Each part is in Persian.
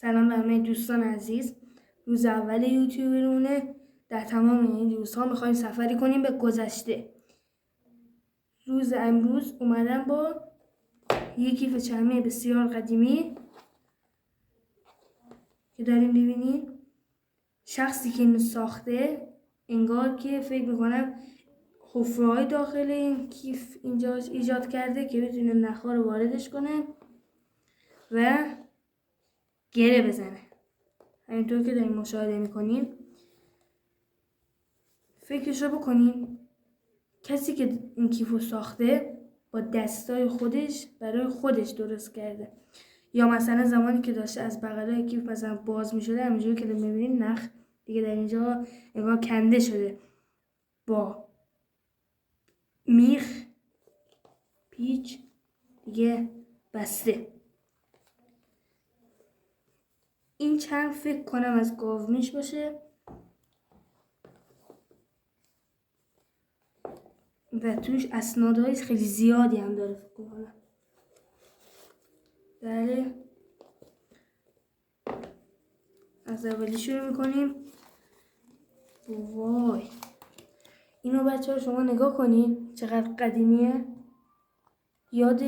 سلام به همه دوستان عزیز. روز اول یوتیوبرونه. در تمام این روزها میخوایم سفری کنیم به گذشته. روز امروز اومدم با یک کیف چرمی بسیار قدیمی که داریم ببینید. شخصی که اینو ساخته انگار که فکر میکنم حفره‌های داخل این کیف اینجا ایجاد کرده که بتونه نخا رو واردش کنه و گره بزنه. همینطور که داریم مشاهده میکنین. فکرش رو بکنین کسی که این کیفو ساخته با دستای خودش برای خودش درست کرده، یا مثلا زمانی که داشته از بغلای کیف مثلا باز میشده همینجوری که میبینین نخ دیگه در اینجا انگار کنده شده با میخ پیچ دیگه بسته. این چرم فکر کنم از گاومیش باشه و توش اسنادهای خیلی زیادی هم داره فکر کنم. بله، از اولی شروع میکنیم. وای، اینو بچه ها شما نگاه کنید چقدر قدیمیه. یاد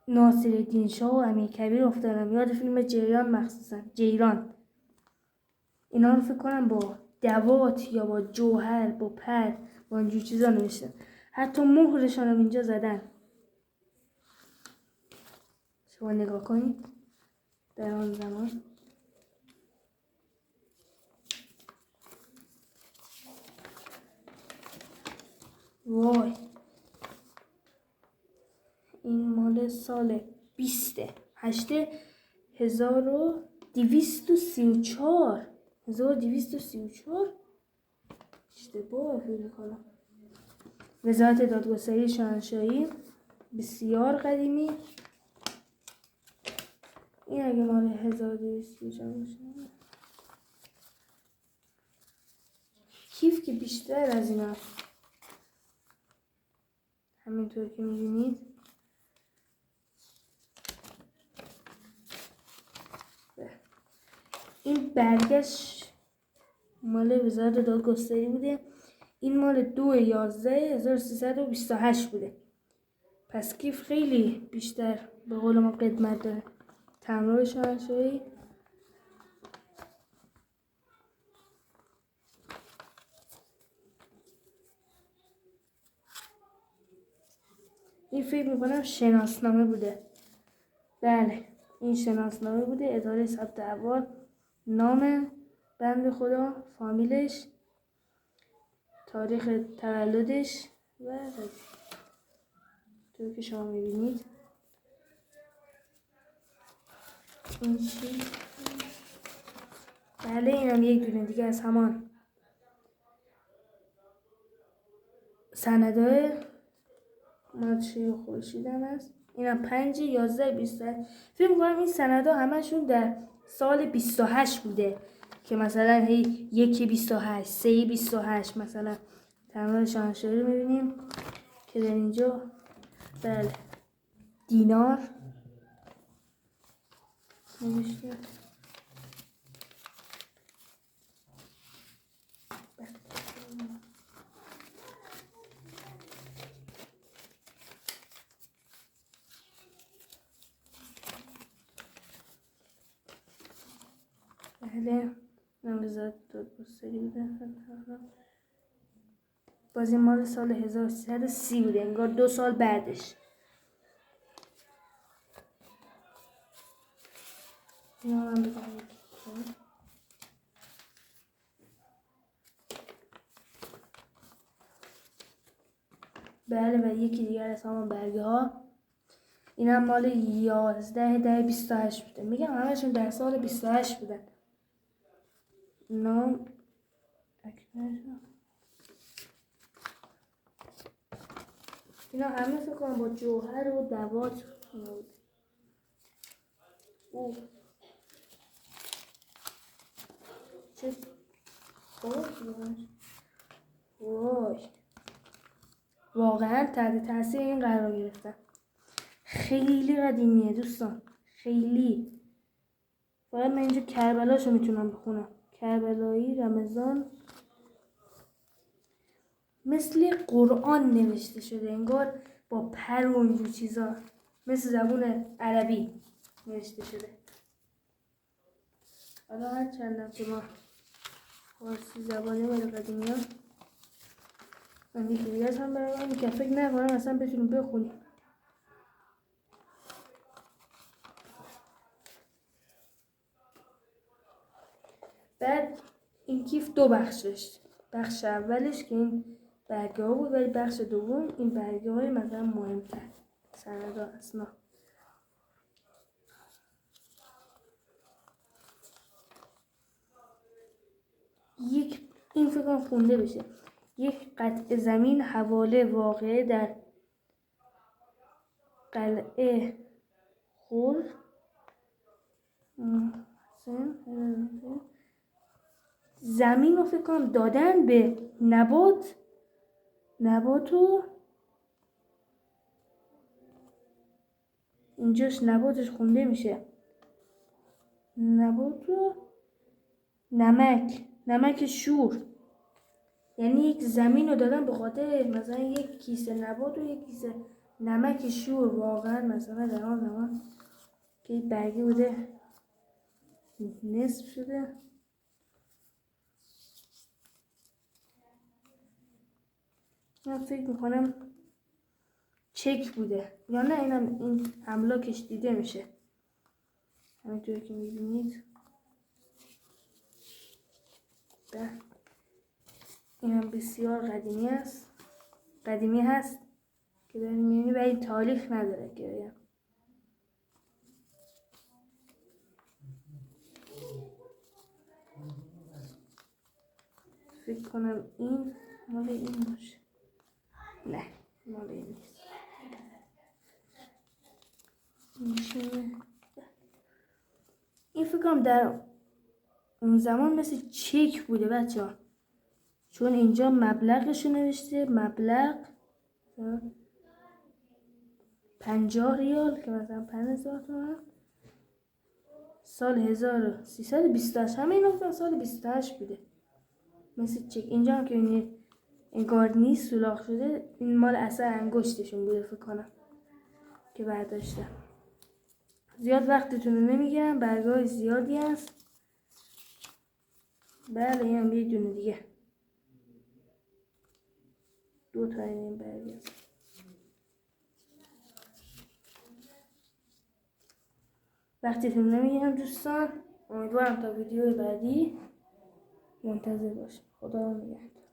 ناصرالدین شاه و امیرکبیر افتادم، یاد فیلم جیران، مخصوصا جیران. اینا رو فکر کنم با دوات یا با جوهر با پر با اینجور چیزا نوشتن. حتی مهرشان هم اینجا زدن. شما نگاه کنید در آن زمان. وای، این مال سال 1234 اشتباه فکر میکنم. وزارت دادگستری شاهنشاهی، بسیار قدیمی. این اگه مال 1234 باشه، کیف که بیشتر از این هست. همینطور که میبینید این برگش مال وزارت دادگستری بوده. این مال 2/11/1328 بوده. پس کیف خیلی بیشتر به قول ما قدمت داره. تمرار شاهنشاهی. این فکر میکنم شناسنامه بوده. بله، این شناسنامه بوده. اداره ثبت احوال، نام بنده خدا، فامیلش، تاریخ تولدش و طور که شما میبینید. این چی؟ بله، اینم یک دونه دیگه از همان سندهای مادشی خورشید هم هست. اینم 5/11/28. فکر میکنم این سندها همشون در سال 28 بوده که مثلا هی 1/28 3/28 مثلا تمام شاهنشاهی رو میبینیم که در اینجا. بله، دینار نمیشه. بله، من وزارت دادگستری بوده. باز این مال سال 1330 بوده، انگار 2 سال بعدش. اینا من بزنم. بله، و یکی دیگر از همون برگه ها. این هم مال 11/10/28 بوده. میگم همشون در سال 28 بودن. نام اینا همه فکر کنم با جوهر و دوات بود. چه وای، واقعا تحت تاثیر این قرار گرفتن. خیلی قدیمیه دوستان، خیلی. فقط من اینجا کربلاشو میتونم بخونم. کربلایی رمضان مثل قرآن نوشته شده، انگار با پر و اینجور چیزا، مثل زبون عربی نوشته شده. حالا هر چندم که ما فارسی زبانی ولی قدیمی ها من یکی دیگه هم برای که فکر نکنم اصلا بتونیم بخونیم. بعد این کیف دو بخش داشت. بخش اولش که این برگه ها بود، ولی بخش دوم این برگه های مثلا مهمتر، سند ها، اسنا. این فکر کنم خونده بشه. یک قطع زمین حواله واقع در قلعه خور زمین رو فکر کنم دادن به نباتو اینجاش نباتش خونده میشه نباتو نمک شور، یعنی یک زمین رو دادن به خاطر مثلا یک کیسه نبات و یک کیسه نمک شور. واقعا مثلا در آن زمان که برگه بوده نصف شده. من فکر میکنم چک بوده یا نه، این املاکش دیده میشه همینطور که میبینید. این هم بسیار قدیمی هست که داریم میبینید و این تاریخ نداره که بگم. فکر کنم این مال این باشه. نه مال این نیست. این فکر کنم در اون زمان مثل چک بوده بچه ها، چون اینجا مبلغشو نوشته، مبلغ 50 ریال که مثلا 5000 تومان، سال 1328 همه اینا سال 28 بوده مثل چک. اینجا هم که این انگار نیست سوراخ شده، این مال اثر انگشتشون بوده فکر کنم که برداشتم. زیاد وقتتون رو نمیگیرم، برگای زیادی هست. بله این هم یه دونه دیگه، 2 تا این برگه. وقتتون نمیگیرم دوستان، امیدوارم تا ویدیو بعدی منتظر باشید. خدا رو نگهدار.